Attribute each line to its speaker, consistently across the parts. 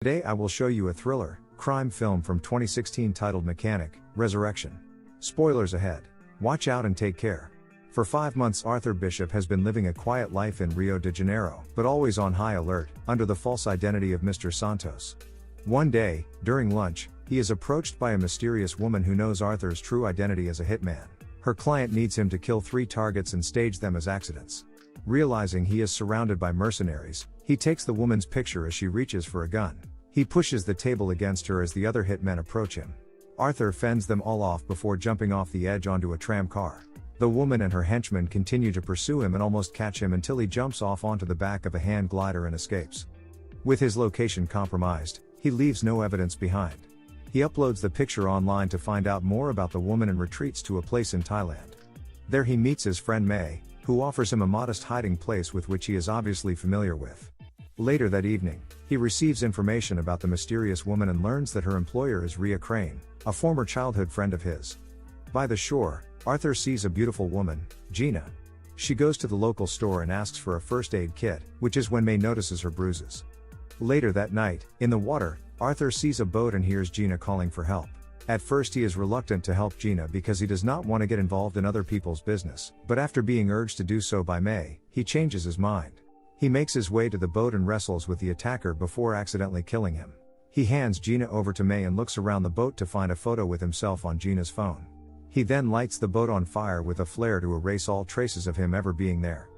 Speaker 1: Today I will show you a thriller, crime film from 2016 titled Mechanic, Resurrection. Spoilers ahead. Watch out and take care. For 5 months Arthur Bishop has been living a quiet life in Rio de Janeiro, but always on high alert, under the false identity of Mr. Santos. One day, during lunch, he is approached by a mysterious woman who knows Arthur's true identity as a hitman. Her client needs him to kill 3 targets and stage them as accidents. Realizing he is surrounded by mercenaries, he takes the woman's picture as she reaches for a gun. He pushes the table against her as the other hitmen approach him. Arthur fends them all off before jumping off the edge onto a tram car. The woman and her henchmen continue to pursue him and almost catch him until he jumps off onto the back of a hand glider and escapes. With his location compromised, he leaves no evidence behind. He uploads the picture online to find out more about the woman and retreats to a place in Thailand. There he meets his friend May, who offers him a modest hiding place with which he is obviously familiar with. Later that evening, he receives information about the mysterious woman and learns that her employer is Ria Crane, a former childhood friend of his. By the shore, Arthur sees a beautiful woman, Gina. She goes to the local store and asks for a first aid kit, which is when May notices her bruises. Later that night, in the water, Arthur sees a boat and hears Gina calling for help. At first he is reluctant to help Gina because he does not want to get involved in other people's business, but after being urged to do so by May, he changes his mind. He makes his way to the boat and wrestles with the attacker before accidentally killing him. He hands Gina over to May and looks around the boat to find a photo with himself on Gina's phone. He then lights the boat on fire with a flare to erase all traces of him ever being there.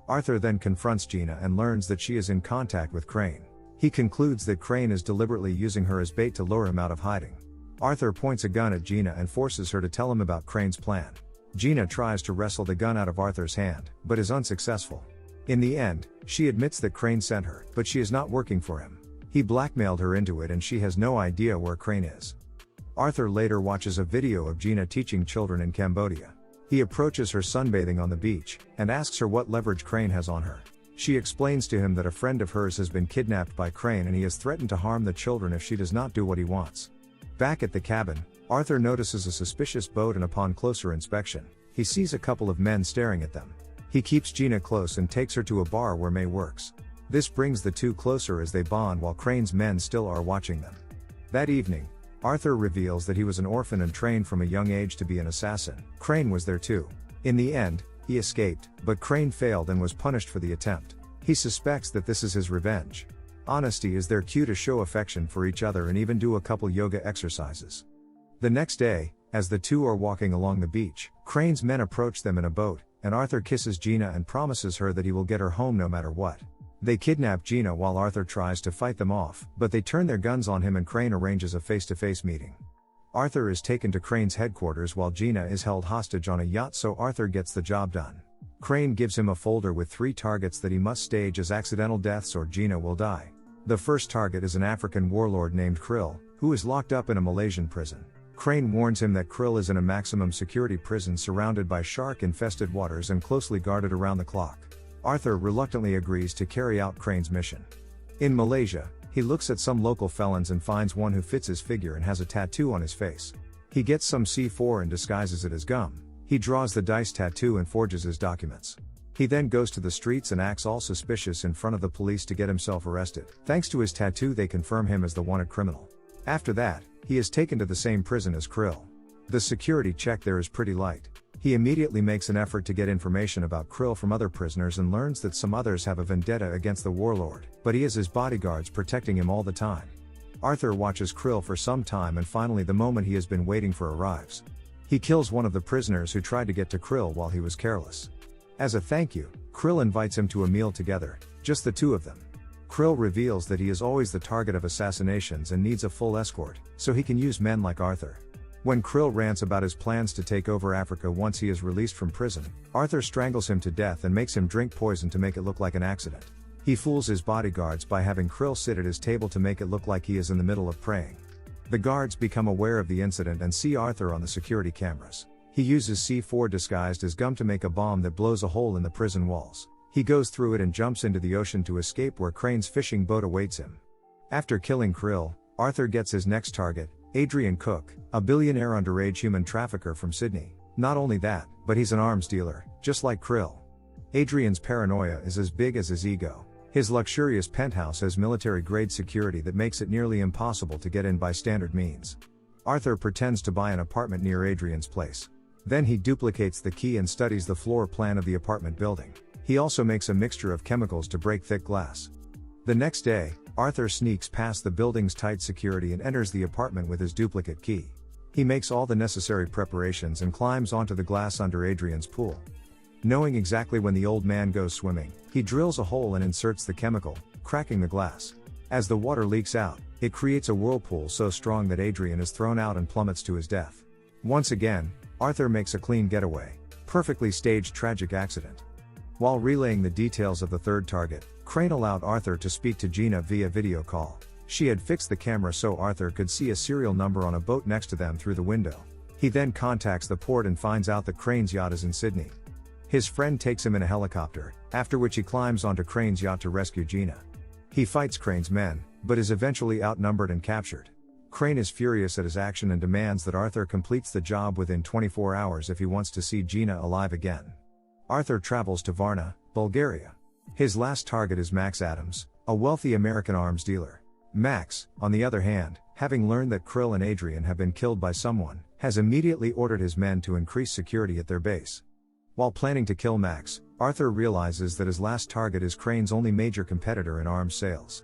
Speaker 1: Arthur then confronts Gina and learns that she is in contact with Crane. He concludes that Crane is deliberately using her as bait to lure him out of hiding. Arthur points a gun at Gina and forces her to tell him about Crane's plan. Gina tries to wrestle the gun out of Arthur's hand, but is unsuccessful. In the end, she admits that Crane sent her, but she is not working for him. He blackmailed her into it and she has no idea where Crane is. Arthur later watches a video of Gina teaching children in Cambodia. He approaches her sunbathing on the beach, and asks her what leverage Crane has on her. She explains to him that a friend of hers has been kidnapped by Crane and he has threatened to harm the children if she does not do what he wants. Back at the cabin, Arthur notices a suspicious boat and upon closer inspection, he sees a couple of men staring at them. He keeps Gina close and takes her to a bar where May works. This brings the two closer as they bond while Crane's men still are watching them. That evening, Arthur reveals that he was an orphan and trained from a young age to be an assassin. Crane was there too. In the end, he escaped, but Crane failed and was punished for the attempt. He suspects that this is his revenge. Honesty is their cue to show affection for each other and even do a couple yoga exercises. The next day, as the two are walking along the beach, Crane's men approach them in a boat, and Arthur kisses Gina and promises her that he will get her home no matter what. They kidnap Gina while Arthur tries to fight them off, but they turn their guns on him and Crane arranges a face-to-face meeting. Arthur is taken to Crane's headquarters while Gina is held hostage on a yacht, so Arthur gets the job done. Crane gives him a folder with 3 targets that he must stage as accidental deaths or Gina will die. The first target is an African warlord named Krill, who is locked up in a Malaysian prison. Crane warns him that Krill is in a maximum security prison surrounded by shark-infested waters and closely guarded around the clock. Arthur reluctantly agrees to carry out Crane's mission. In Malaysia, he looks at some local felons and finds one who fits his figure and has a tattoo on his face. He gets some C4 and disguises it as gum. He draws the dice tattoo and forges his documents. He then goes to the streets and acts all suspicious in front of the police to get himself arrested. Thanks to his tattoo, they confirm him as the wanted criminal. After that, he is taken to the same prison as Krill. The security check there is pretty light. He immediately makes an effort to get information about Krill from other prisoners and learns that some others have a vendetta against the warlord, but he has his bodyguards protecting him all the time. Arthur watches Krill for some time and finally the moment he has been waiting for arrives. He kills one of the prisoners who tried to get to Krill while he was careless. As a thank you, Krill invites him to a meal together, just the two of them. Krill reveals that he is always the target of assassinations and needs a full escort, so he can use men like Arthur. When Krill rants about his plans to take over Africa once he is released from prison, Arthur strangles him to death and makes him drink poison to make it look like an accident. He fools his bodyguards by having Krill sit at his table to make it look like he is in the middle of praying. The guards become aware of the incident and see Arthur on the security cameras. He uses C4 disguised as gum to make a bomb that blows a hole in the prison walls. He goes through it and jumps into the ocean to escape where Crane's fishing boat awaits him. After killing Krill, Arthur gets his next target, Adrian Cook, a billionaire underage human trafficker from Sydney. Not only that, but he's an arms dealer, just like Krill. Adrian's paranoia is as big as his ego. His luxurious penthouse has military-grade security that makes it nearly impossible to get in by standard means. Arthur pretends to buy an apartment near Adrian's place. Then he duplicates the key and studies the floor plan of the apartment building. He also makes a mixture of chemicals to break thick glass. The next day, Arthur sneaks past the building's tight security and enters the apartment with his duplicate key. He makes all the necessary preparations and climbs onto the glass under Adrian's pool. Knowing exactly when the old man goes swimming, he drills a hole and inserts the chemical, cracking the glass. As the water leaks out, it creates a whirlpool so strong that Adrian is thrown out and plummets to his death. Once again, Arthur makes a clean getaway. Perfectly staged tragic accident. While relaying the details of the third target, Crane allowed Arthur to speak to Gina via video call. She had fixed the camera so Arthur could see a serial number on a boat next to them through the window. He then contacts the port and finds out that Crane's yacht is in Sydney. His friend takes him in a helicopter, after which he climbs onto Crane's yacht to rescue Gina. He fights Crane's men, but is eventually outnumbered and captured. Crane is furious at his action and demands that Arthur completes the job within 24 hours if he wants to see Gina alive again. Arthur travels to Varna, Bulgaria. His last target is Max Adams, a wealthy American arms dealer. Max, on the other hand, having learned that Krill and Adrian have been killed by someone, has immediately ordered his men to increase security at their base. While planning to kill Max, Arthur realizes that his last target is Crane's only major competitor in arms sales.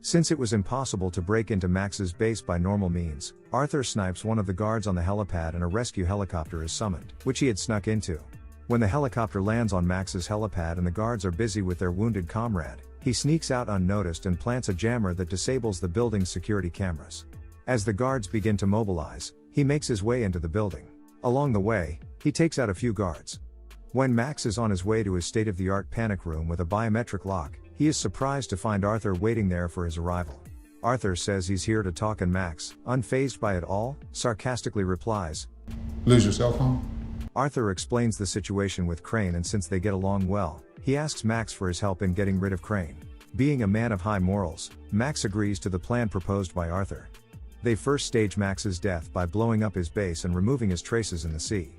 Speaker 1: Since it was impossible to break into Max's base by normal means, Arthur snipes one of the guards on the helipad and a rescue helicopter is summoned, which he had snuck into. When the helicopter lands on Max's helipad and the guards are busy with their wounded comrade, he sneaks out unnoticed and plants a jammer that disables the building's security cameras. As the guards begin to mobilize, he makes his way into the building. Along the way, he takes out a few guards. When Max is on his way to his state-of-the-art panic room with a biometric lock, he is surprised to find Arthur waiting there for his arrival. Arthur says he's here to talk and Max, unfazed by it all, sarcastically replies,
Speaker 2: "Lose your cell phone?"
Speaker 1: Arthur explains the situation with Crane and since they get along well, he asks Max for his help in getting rid of Crane. Being a man of high morals, Max agrees to the plan proposed by Arthur. They first stage Max's death by blowing up his base and removing his traces in the sea.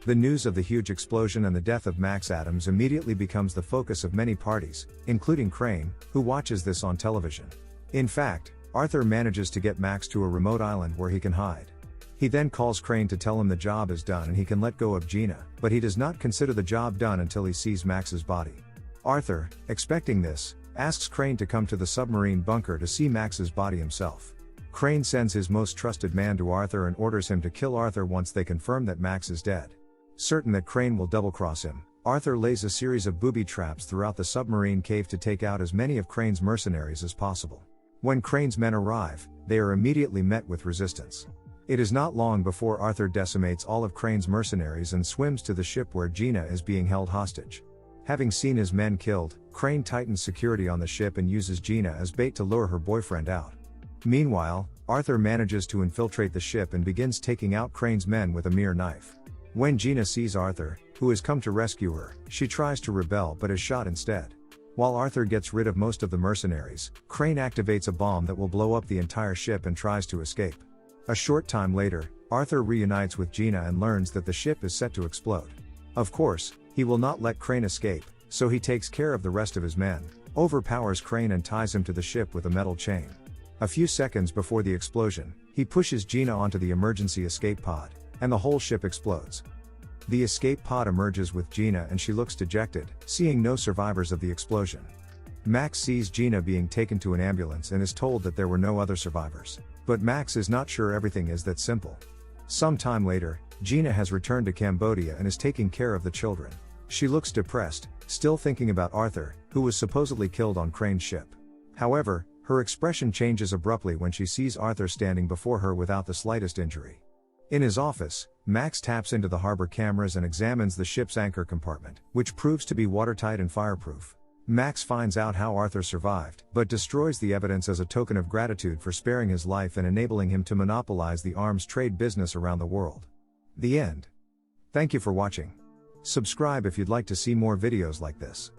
Speaker 1: The news of the huge explosion and the death of Max Adams immediately becomes the focus of many parties, including Crane, who watches this on television. In fact, Arthur manages to get Max to a remote island where he can hide. He then calls Crane to tell him the job is done and he can let go of Gina, but he does not consider the job done until he sees Max's body. Arthur, expecting this, asks Crane to come to the submarine bunker to see Max's body himself. Crane sends his most trusted man to Arthur and orders him to kill Arthur once they confirm that Max is dead. Certain that Crane will double-cross him, Arthur lays a series of booby traps throughout the submarine cave to take out as many of Crane's mercenaries as possible. When Crane's men arrive, they are immediately met with resistance. It is not long before Arthur decimates all of Crane's mercenaries and swims to the ship where Gina is being held hostage. Having seen his men killed, Crane tightens security on the ship and uses Gina as bait to lure her boyfriend out. Meanwhile, Arthur manages to infiltrate the ship and begins taking out Crane's men with a mere knife. When Gina sees Arthur, who has come to rescue her, she tries to rebel but is shot instead. While Arthur gets rid of most of the mercenaries, Crane activates a bomb that will blow up the entire ship and tries to escape. A short time later, Arthur reunites with Gina and learns that the ship is set to explode. Of course, he will not let Crane escape, so he takes care of the rest of his men, overpowers Crane and ties him to the ship with a metal chain. A few seconds before the explosion, he pushes Gina onto the emergency escape pod, and the whole ship explodes. The escape pod emerges with Gina and she looks dejected, seeing no survivors of the explosion. Max sees Gina being taken to an ambulance and is told that there were no other survivors. But Max is not sure everything is that simple. Some time later, Gina has returned to Cambodia and is taking care of the children. She looks depressed, still thinking about Arthur, who was supposedly killed on Crane's ship. However, her expression changes abruptly when she sees Arthur standing before her without the slightest injury. In his office, Max taps into the harbor cameras and examines the ship's anchor compartment, which proves to be watertight and fireproof. Max finds out how Arthur survived, but destroys the evidence as a token of gratitude for sparing his life and enabling him to monopolize the arms trade business around the world. The end. Thank you for watching. Subscribe if you'd like to see more videos like this.